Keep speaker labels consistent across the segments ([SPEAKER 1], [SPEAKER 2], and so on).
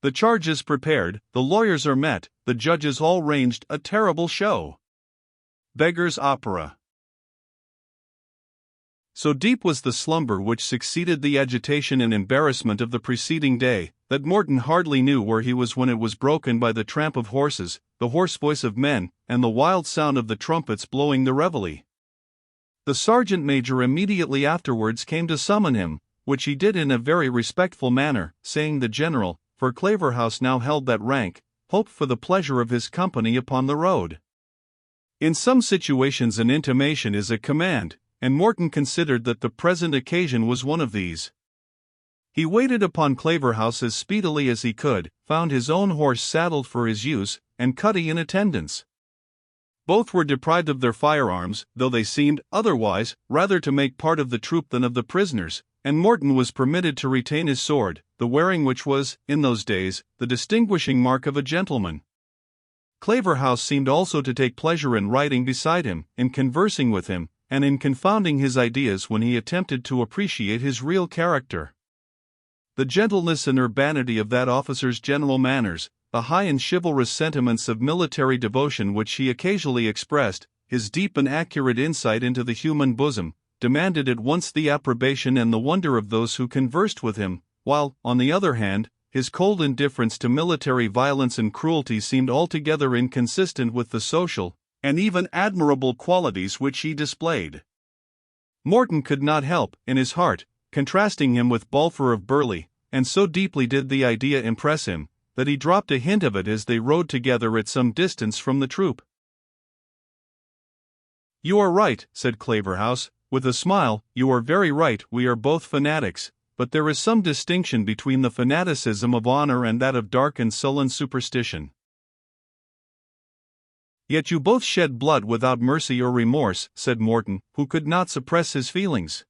[SPEAKER 1] The charge is prepared, the lawyers are met, the judges all ranged, a terrible show. Beggar's Opera. So deep was the slumber which succeeded the agitation and embarrassment of the preceding day, that Morton hardly knew where he was when it was broken by the tramp of horses, the hoarse voice of men, and the wild sound of the trumpets blowing the reveille. The sergeant major immediately afterwards came to summon him, which he did in a very respectful manner, saying the general, for Claverhouse now held that rank, hoped for the pleasure of his company upon the road. In some situations an intimation is a command, and Morton considered that the present occasion was one of these. He waited upon Claverhouse as speedily as he could, found his own horse saddled for his use, and Cuddy in attendance. Both were deprived of their firearms, though they seemed, otherwise, rather to make part of the troop than of the prisoners, and Morton was permitted to retain his sword, the wearing which was, in those days, the distinguishing mark of a gentleman. Claverhouse seemed also to take pleasure in riding beside him, in conversing with him, and in confounding his ideas when he attempted to appreciate his real character. The gentleness and urbanity of that officer's general manners, the high and chivalrous sentiments of military devotion which he occasionally expressed, his deep and accurate insight into the human bosom, demanded at once the approbation and the wonder of those who conversed with him, while, on the other hand, his cold indifference to military violence and cruelty seemed altogether inconsistent with the social, and even admirable qualities which he displayed. Morton could not help, in his heart, contrasting him with Balfour of Burleigh, and so deeply did the idea impress him, that he dropped a hint of it as they rode together at some distance from the troop. "You are right," said Claverhouse, with a smile, "you are very right, we are both fanatics, but there is some distinction between the fanaticism of honor and that of dark and sullen superstition. Yet you both shed blood without mercy or remorse," said Morton, who could not suppress his feelings.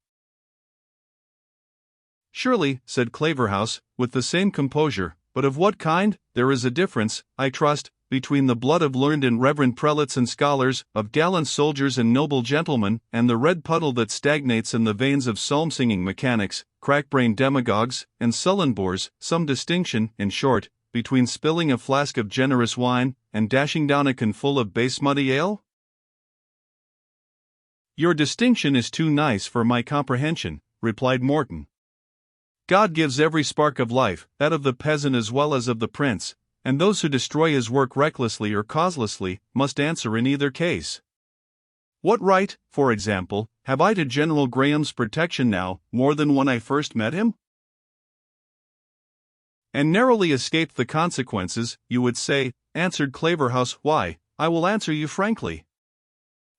[SPEAKER 1] "Surely," said Claverhouse, with the same composure, "but of what kind? There is a difference, I trust, between the blood of learned and reverend prelates and scholars, of gallant soldiers and noble gentlemen, and the red puddle that stagnates in the veins of psalm-singing mechanics, crack-brained demagogues, and sullen boors, some distinction, in short, between spilling a flask of generous wine, and dashing down a canful of base muddy ale?" "Your distinction is too nice for my comprehension," replied Morton. "God gives every spark of life, that of the peasant as well as of the prince, and those who destroy his work recklessly or causelessly, must answer in either case. What right, for example, have I to General Graham's protection now, more than when I first met him? And narrowly escaped the consequences, you would say," answered Claverhouse. "Why, I will answer you frankly.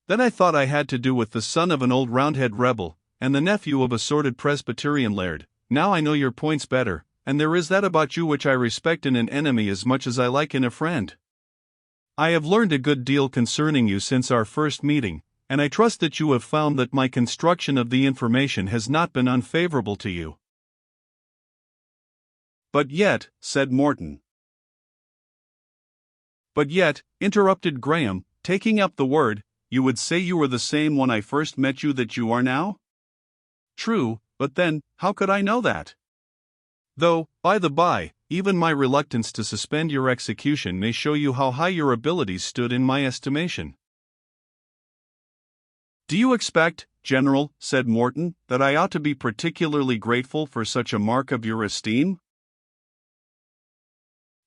[SPEAKER 1] Then I thought I had to do with the son of an old Roundhead rebel, and the nephew of a sordid Presbyterian laird. Now I know your points better, and there is that about you which I respect in an enemy as much as I like in a friend. I have learned a good deal concerning you since our first meeting, and I trust that you have found that my construction of the information has not been unfavorable to you." "But yet," said Morton. "But yet," interrupted Graham, taking up the word, "you would say you were the same when I first met you that you are now?" "True, but then, how could I know that? Though, by the by, even my reluctance to suspend your execution may show you how high your abilities stood in my estimation." "Do you expect, General," said Morton, "that I ought to be particularly grateful for such a mark of your esteem?"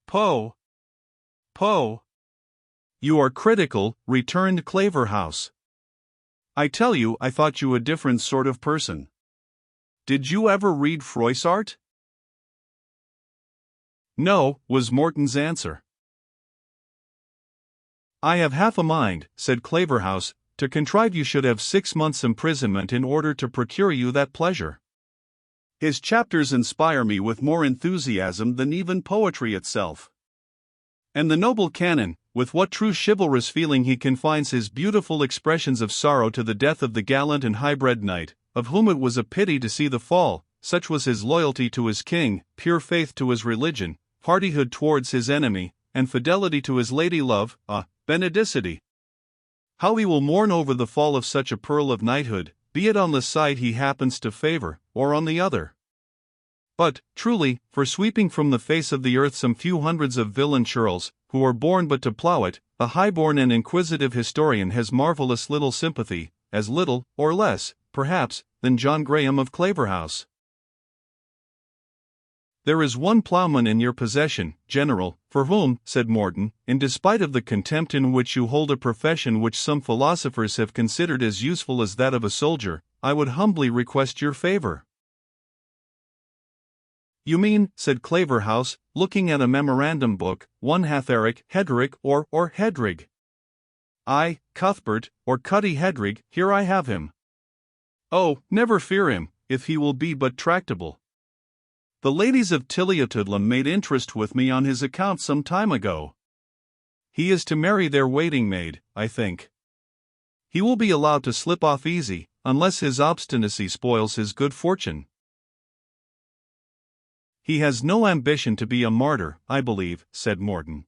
[SPEAKER 1] "Poh! Poh! You are critical," returned Claverhouse. "I tell you I thought you a different sort of person. Did you ever read Froissart?" "No," was Morton's answer. "I have half a mind," said Claverhouse, "to contrive you should have 6 months' imprisonment in order to procure you that pleasure. His chapters inspire me with more enthusiasm than even poetry itself. And the noble canon, with what true chivalrous feeling he confines his beautiful expressions of sorrow to the death of the gallant and high-bred knight, of whom it was a pity to see the fall, such was his loyalty to his king, pure faith to his religion, hardihood towards his enemy, and fidelity to his lady love, benedicite. How he will mourn over the fall of such a pearl of knighthood, be it on the side he happens to favor, or on the other. But, truly, for sweeping from the face of the earth some few hundreds of villain churls, who are born but to plough it, a high-born and inquisitive historian has marvelous little sympathy, as little, or less, perhaps, than John Graham of Claverhouse. There is one ploughman in your possession, General, for whom, said Morton, in despite of the contempt in which you hold a profession which some philosophers have considered as useful as that of a soldier, I would humbly request your favor. You mean, said Claverhouse, looking at a memorandum book, one hath Eric Hedrick or Hedrig. Aye, Cuthbert, or Cuddy Hedrig, here I have him. Oh, never fear him, if he will be but tractable. The ladies of Tilliatudlem made interest with me on his account some time ago. He is to marry their waiting-maid, I think. He will be allowed to slip off easy, unless his obstinacy spoils his good fortune. He has no ambition to be a martyr, I believe, said Morton.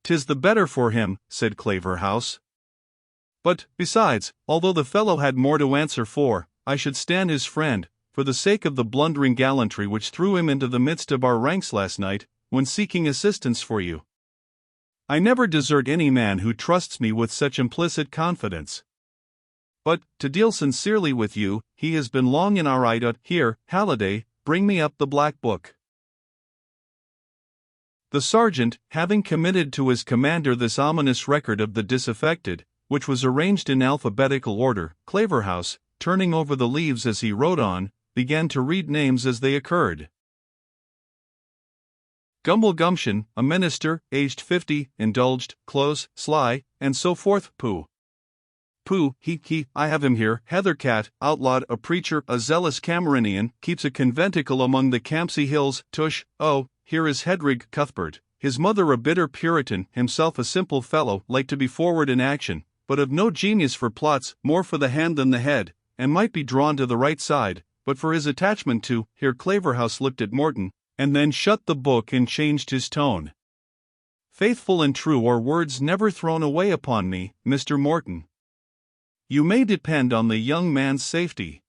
[SPEAKER 1] 'Tis the better for him, said Claverhouse. But, besides, although the fellow had more to answer for, I should stand his friend, for the sake of the blundering gallantry which threw him into the midst of our ranks last night, when seeking assistance for you. I never desert any man who trusts me with such implicit confidence. But, to deal sincerely with you, he has been long in our eye. Here, Halliday, bring me up the black book. The sergeant, having committed to his commander this ominous record of the disaffected, which was arranged in alphabetical order, Claverhouse, turning over the leaves as he wrote on, began to read names as they occurred. Gumble Gumption, a minister, aged 50, indulged, close, sly, and so forth. Pooh. Pooh, I have him here. Heathercat, outlawed, a preacher, a zealous Cameronian, keeps a conventicle among the Campsie Hills. Tush, oh, here is Hedrig Cuthbert, his mother a bitter Puritan, himself a simple fellow, like to be forward in action, but of no genius for plots, more for the hand than the head, and might be drawn to the right side, but for his attachment to. Here Claverhouse looked at Morton, and then shut the book and changed his tone. Faithful and true are words never thrown away upon me, Mr. Morton. You may depend on the young man's safety.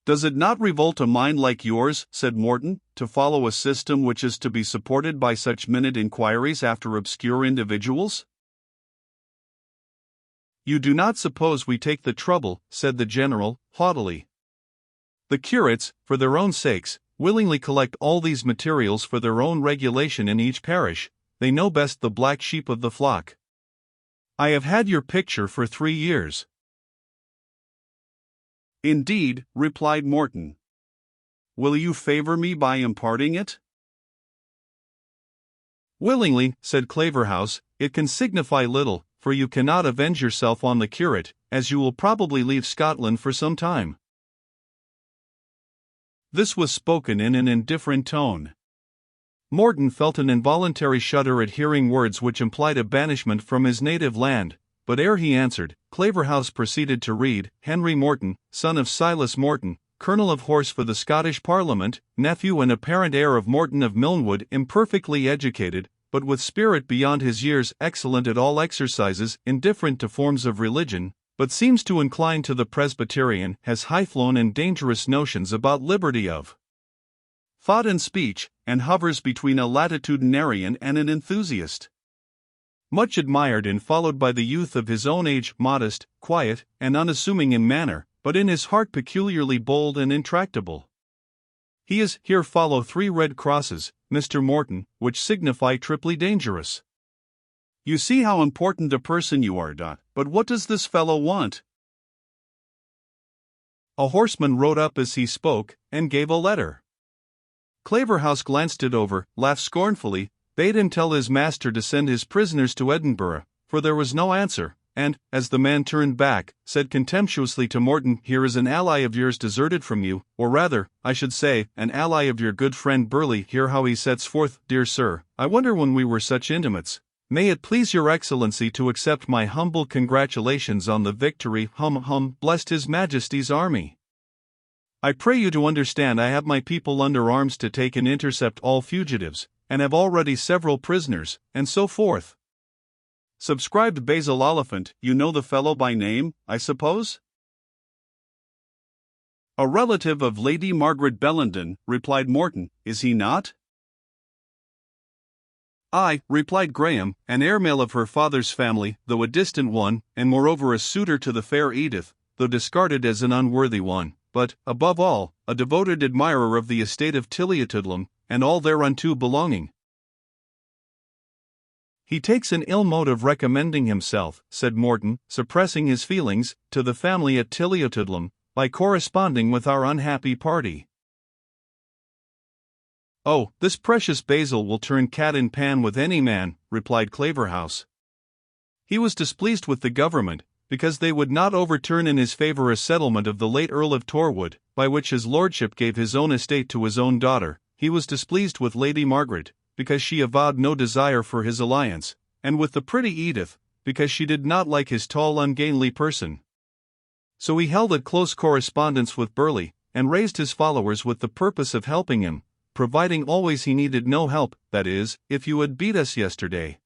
[SPEAKER 1] Does it not revolt a mind like yours, said Morton, to follow a system which is to be supported by such minute inquiries after obscure individuals? You do not suppose we take the trouble, said the general, haughtily. The curates, for their own sakes, willingly collect all these materials for their own regulation in each parish. They know best the black sheep of the flock. I have had your picture for 3 years. Indeed, replied Morton. Will you favor me by imparting it? Willingly, said Claverhouse. It can signify little, for you cannot avenge yourself on the curate, as you will probably leave Scotland for some time. This was spoken in an indifferent tone. Morton felt an involuntary shudder at hearing words which implied a banishment from his native land, but ere he answered, Claverhouse proceeded to read, Henry Morton, son of Silas Morton, Colonel of Horse for the Scottish Parliament, nephew and apparent heir of Morton of Milnwood, imperfectly educated, but with spirit beyond his years, excellent at all exercises, indifferent to forms of religion, but seems to incline to the Presbyterian, has high-flown and dangerous notions about liberty of thought and speech, and hovers between a latitudinarian and an enthusiast. Much admired and followed by the youth of his own age, modest, quiet, and unassuming in manner, but in his heart peculiarly bold and intractable. He is, here follow 3 red crosses, Mr. Morton, which signify triply dangerous. You see how important a person you are, but what does this fellow want? A horseman rode up as he spoke, and gave a letter. Claverhouse glanced it over, laughed scornfully, bade him tell his master to send his prisoners to Edinburgh, for there was no answer, and, as the man turned back, said contemptuously to Morton, Here is an ally of yours deserted from you, or rather, I should say, an ally of your good friend Burleigh. Hear how he sets forth, Dear sir, I wonder when we were such intimates. May it please your excellency to accept my humble congratulations on the victory. Blessed his majesty's army. I pray you to understand I have my people under arms to take and intercept all fugitives, and have already several prisoners, and so forth. Subscribed Basil Oliphant, you know the fellow by name, I suppose? "A relative of Lady Margaret Bellenden," replied Morton, "is he not?" "Aye," replied Graham, "an heir male of her father's family, though a distant one, and moreover a suitor to the fair Edith, though discarded as an unworthy one, but, above all, a devoted admirer of the estate of Tillietudlem, and all thereunto belonging." "He takes an ill mode of recommending himself," said Morton, suppressing his feelings, "to the family at Tillietudlem, by corresponding with our unhappy party." "Oh, this precious Basil will turn cat in pan with any man," replied Claverhouse. "He was displeased with the government, because they would not overturn in his favour a settlement of the late Earl of Torwood, by which his lordship gave his own estate to his own daughter. He was displeased with Lady Margaret, because she avowed no desire for his alliance, and with the pretty Edith, because she did not like his tall ungainly person. So he held a close correspondence with Burleigh, and raised his followers with the purpose of helping him, providing always he needed no help, that is, if you had beat us yesterday.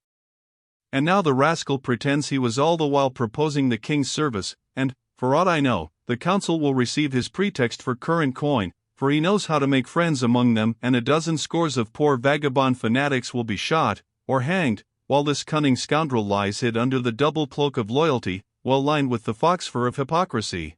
[SPEAKER 1] And now the rascal pretends he was all the while proposing the king's service, and, for aught I know, the council will receive his pretext for current coin, for he knows how to make friends among them, and a dozen scores of poor vagabond fanatics will be shot, or hanged, while this cunning scoundrel lies hid under the double cloak of loyalty, well lined with the fox fur of hypocrisy."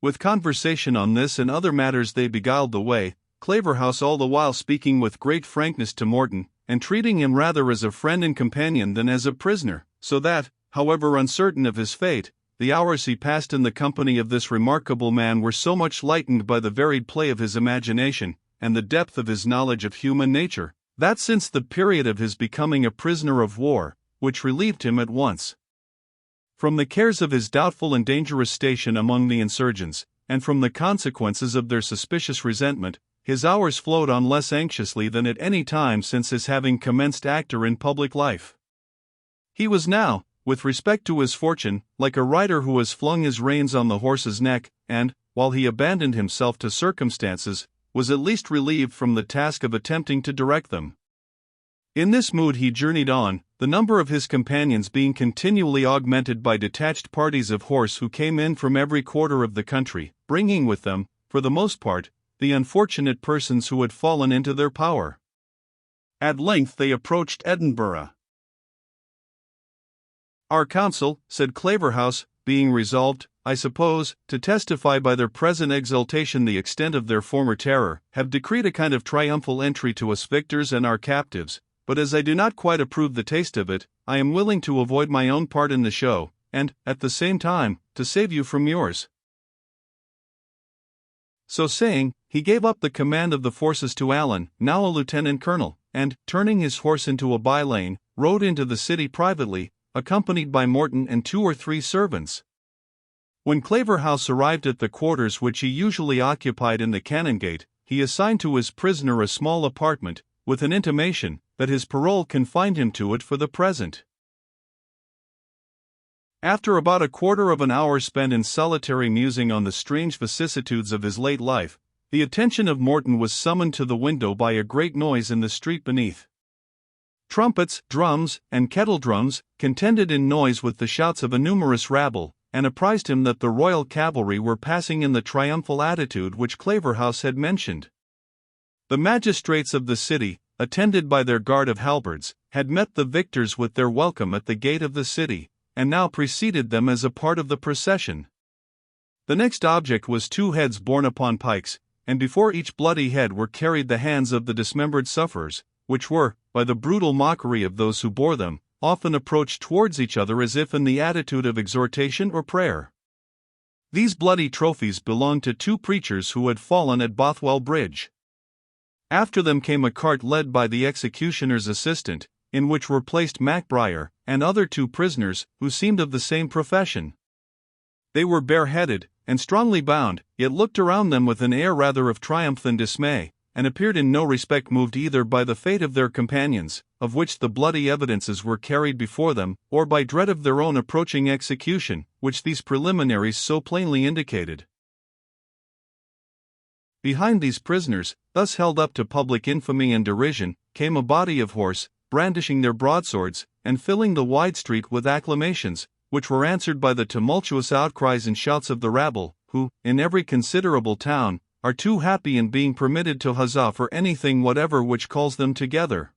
[SPEAKER 1] With conversation on this and other matters they beguiled the way, Claverhouse all the while speaking with great frankness to Morton, and treating him rather as a friend and companion than as a prisoner, so that, however uncertain of his fate, the hours he passed in the company of this remarkable man were so much lightened by the varied play of his imagination, and the depth of his knowledge of human nature, that since the period of his becoming a prisoner of war, which relieved him at once from the cares of his doubtful and dangerous station among the insurgents, and from the consequences of their suspicious resentment, his hours flowed on less anxiously than at any time since his having commenced actor in public life. He was now, with respect to his fortune, like a rider who has flung his reins on the horse's neck, and, while he abandoned himself to circumstances, was at least relieved from the task of attempting to direct them. In this mood he journeyed on, the number of his companions being continually augmented by detached parties of horse who came in from every quarter of the country, bringing with them, for the most part, the unfortunate persons who had fallen into their power. At length they approached Edinburgh. "Our council," said Claverhouse, "being resolved, I suppose, to testify by their present exultation the extent of their former terror, have decreed a kind of triumphal entry to us victors and our captives, but as I do not quite approve the taste of it, I am willing to avoid my own part in the show, and, at the same time, to save you from yours." So saying, he gave up the command of the forces to Allen, now a lieutenant colonel, and, turning his horse into a by-lane, rode into the city privately, accompanied by Morton and 2 or 3 servants. When Claverhouse arrived at the quarters which he usually occupied in the Canongate, he assigned to his prisoner a small apartment, with an intimation that his parole confined him to it for the present. After about a quarter of an hour spent in solitary musing on the strange vicissitudes of his late life, the attention of Morton was summoned to the window by a great noise in the street beneath. Trumpets, drums, and kettledrums contended in noise with the shouts of a numerous rabble, and apprised him that the royal cavalry were passing in the triumphal attitude which Claverhouse had mentioned. The magistrates of the city, attended by their guard of halberds, had met the victors with their welcome at the gate of the city, and now preceded them as a part of the procession. The next object was 2 heads borne upon pikes, and before each bloody head were carried the hands of the dismembered sufferers, which were, by the brutal mockery of those who bore them, often approached towards each other as if in the attitude of exhortation or prayer. These bloody trophies belonged to 2 preachers who had fallen at Bothwell Bridge. After them came a cart led by the executioner's assistant, in which were placed Macbriar and other 2 prisoners who seemed of the same profession. They were bareheaded and strongly bound, yet looked around them with an air rather of triumph than dismay, and appeared in no respect moved either by the fate of their companions, of which the bloody evidences were carried before them, or by dread of their own approaching execution, which these preliminaries so plainly indicated. Behind these prisoners, thus held up to public infamy and derision, came a body of horse, brandishing their broadswords, and filling the wide street with acclamations, which were answered by the tumultuous outcries and shouts of the rabble, who, in every considerable town, are too happy in being permitted to huzzah for anything whatever which calls them together.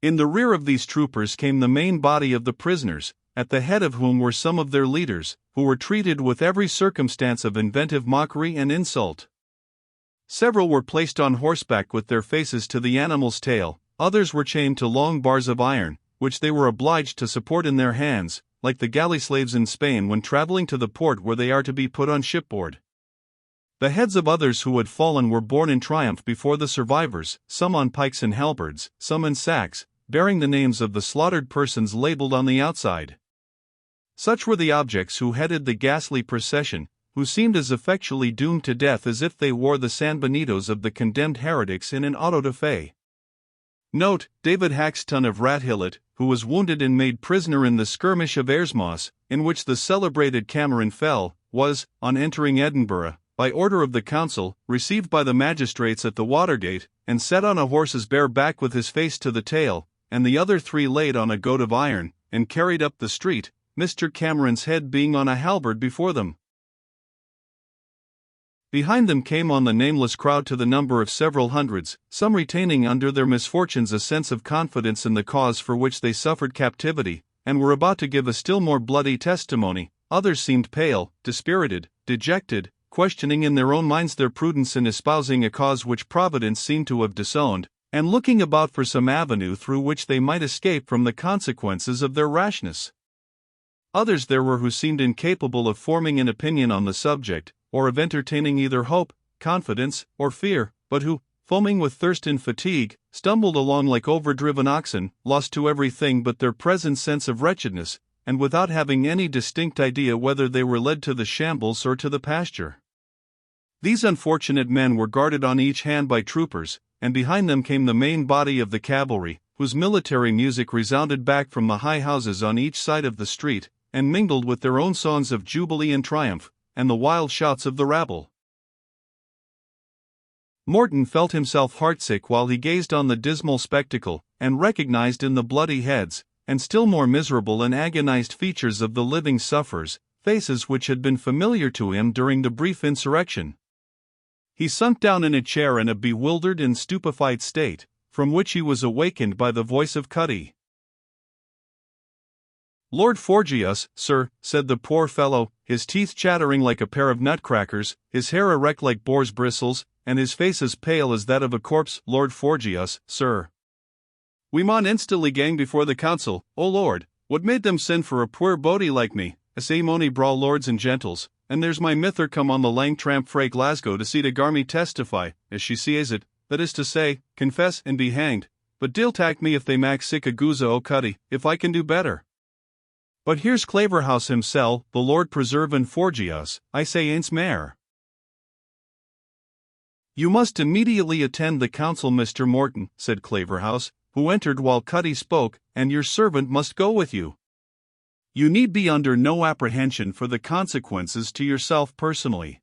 [SPEAKER 1] In the rear of these troopers came the main body of the prisoners, at the head of whom were some of their leaders, who were treated with every circumstance of inventive mockery and insult. Several were placed on horseback with their faces to the animal's tail, others were chained to long bars of iron, which they were obliged to support in their hands, like the galley slaves in Spain when traveling to the port where they are to be put on shipboard. The heads of others who had fallen were borne in triumph before the survivors, some on pikes and halberds, some in sacks, bearing the names of the slaughtered persons labeled on the outside. Such were the objects who headed the ghastly procession, who seemed as effectually doomed to death as if they wore the sanbenitos of the condemned heretics in an auto da fe. Note: David Haxton of Rathillet, who was wounded and made prisoner in the skirmish of Ayersmoss, in which the celebrated Cameron fell, was, on entering Edinburgh, by order of the council, received by the magistrates at the Watergate, and set on a horse's bare back with his face to the tail, and the other three laid on a goad of iron, and carried up the street, Mr. Cameron's head being on a halberd before them. Behind them came on the nameless crowd to the number of several hundreds, some retaining under their misfortunes a sense of confidence in the cause for which they suffered captivity, and were about to give a still more bloody testimony. Others seemed pale, dispirited, dejected, questioning in their own minds their prudence in espousing a cause which Providence seemed to have disowned, and looking about for some avenue through which they might escape from the consequences of their rashness. Others there were who seemed incapable of forming an opinion on the subject, or of entertaining either hope, confidence, or fear, but who, foaming with thirst and fatigue, stumbled along like overdriven oxen, lost to everything but their present sense of wretchedness, and without having any distinct idea whether they were led to the shambles or to the pasture. These unfortunate men were guarded on each hand by troopers, and behind them came the main body of the cavalry, whose military music resounded back from the high houses on each side of the street, and mingled with their own songs of jubilee and triumph, and the wild shouts of the rabble. Morton felt himself heartsick while he gazed on the dismal spectacle, and recognized in the bloody heads, and still more miserable and agonized features of the living sufferers, faces which had been familiar to him during the brief insurrection. He sunk down in a chair in a bewildered and stupefied state, from which he was awakened by the voice of Cutty. "Lord Forgius, sir," said the poor fellow, his teeth chattering like a pair of nutcrackers, his hair erect like boar's bristles, and his face as pale as that of a corpse. "Lord Forgius, sir. We maun instantly gang before the council. O Lord, what made them send for a poor bodie like me, a sae mony braw lords and gentles, and there's my mither come on the lang tramp frae Glasgow to see to gar me testify, as she sees it, that is to say, confess and be hanged, but de'll tak me if they mak sic a guza o Cutty, if I can do better. But here's Claverhouse himsel, the Lord preserve and Forgius, I say aince mair." "You must immediately attend the council, Mr. Morton," said Claverhouse, who entered while Cutty spoke, "and your servant must go with you. You need be under no apprehension for the consequences to yourself personally.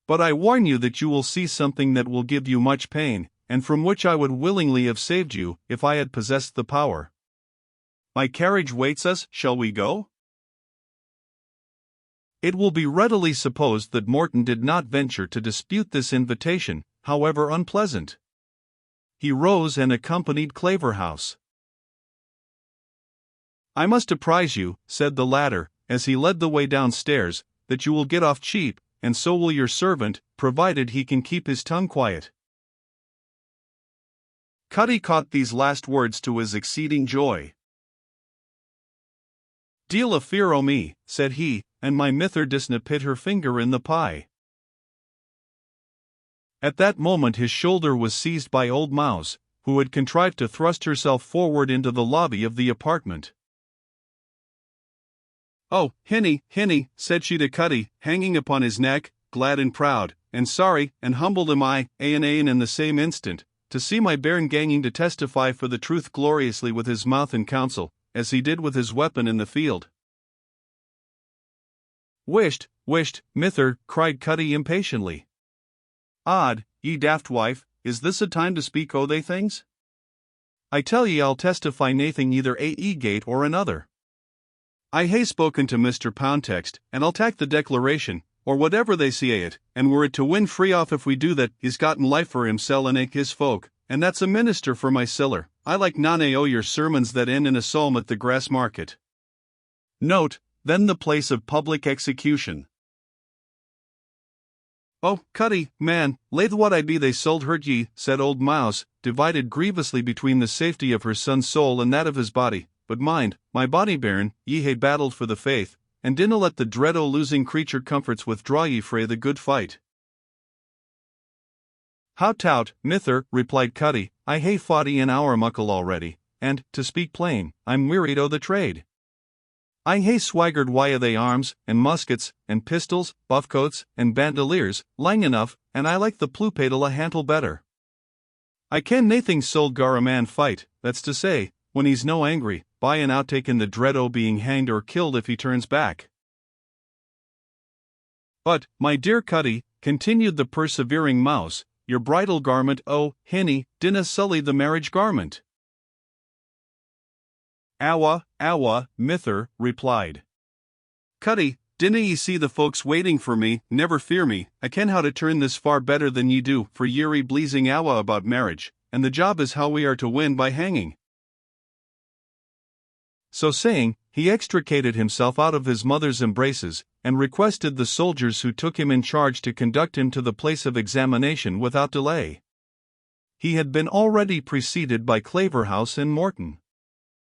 [SPEAKER 1] But I warn you that you will see something that will give you much pain, and from which I would willingly have saved you, if I had possessed the power. My carriage waits us, shall we go?" It will be readily supposed that Morton did not venture to dispute this invitation, however unpleasant. He rose and accompanied Claverhouse. "I must apprise you," said the latter, as he led the way downstairs, "that you will get off cheap, and so will your servant, provided he can keep his tongue quiet." Cutty caught these last words to his exceeding joy. "Deal a fear o' me," said he, "and my mither disna pit her finger in the pie." At that moment his shoulder was seized by old Mouse, who had contrived to thrust herself forward into the lobby of the apartment. "Oh, Hinny, Hinny," said she to Cutty, hanging upon his neck, glad and proud, and sorry and humbled am I, ane in the same instant, to see my bairn ganging to testify for the truth gloriously with his mouth in council, as he did with his weapon in the field." "Wisht, mither," cried Cutty impatiently. "Odd, ye daft wife, is this a time to speak o' they things? I tell ye I'll testify naething either a gate or another. I hae spoken to Mr. Poundtext, and I'll tak the declaration, or whatever they say it, and were it to win free off if we do that, he's gotten life for himsel and ake his folk, and that's a minister for my siller. I like none o' your sermons that end in a psalm at the grass market. Note, then the place of public execution. Oh, Cutty, man, laith what I be they sold hurt ye, said old Mouse, divided grievously between the safety of her son's soul and that of his body. But mind, my body bairn, ye hae battled for the faith, and dinna let the dread o' losing creature comforts withdraw ye frae the good fight. How tout, mither, replied Cutty, I hae fought an hour muckle already, and, to speak plain, I'm wearied o' the trade. I hae swaggered why they arms, and muskets, and pistols, buffcoats, and bandoliers, lang enough, and I like the plupadel a hantle better. I ken naething sold gar a man fight, that's to say, when he's no angry, by and outtaken the dread o' being hanged or killed if he turns back. But, my dear Cutty, continued the persevering Mouse, your bridal garment, oh, hinny, dinna sully the marriage garment. Awa, mither, replied Cutty, dinna ye see the folks waiting for me? Never fear me, I ken how to turn this far better than ye do, for ye're bleezing awa about marriage, and the job is how we are to win by hanging. So saying, he extricated himself out of his mother's embraces, and requested the soldiers who took him in charge to conduct him to the place of examination without delay. He had been already preceded by Claverhouse and Morton.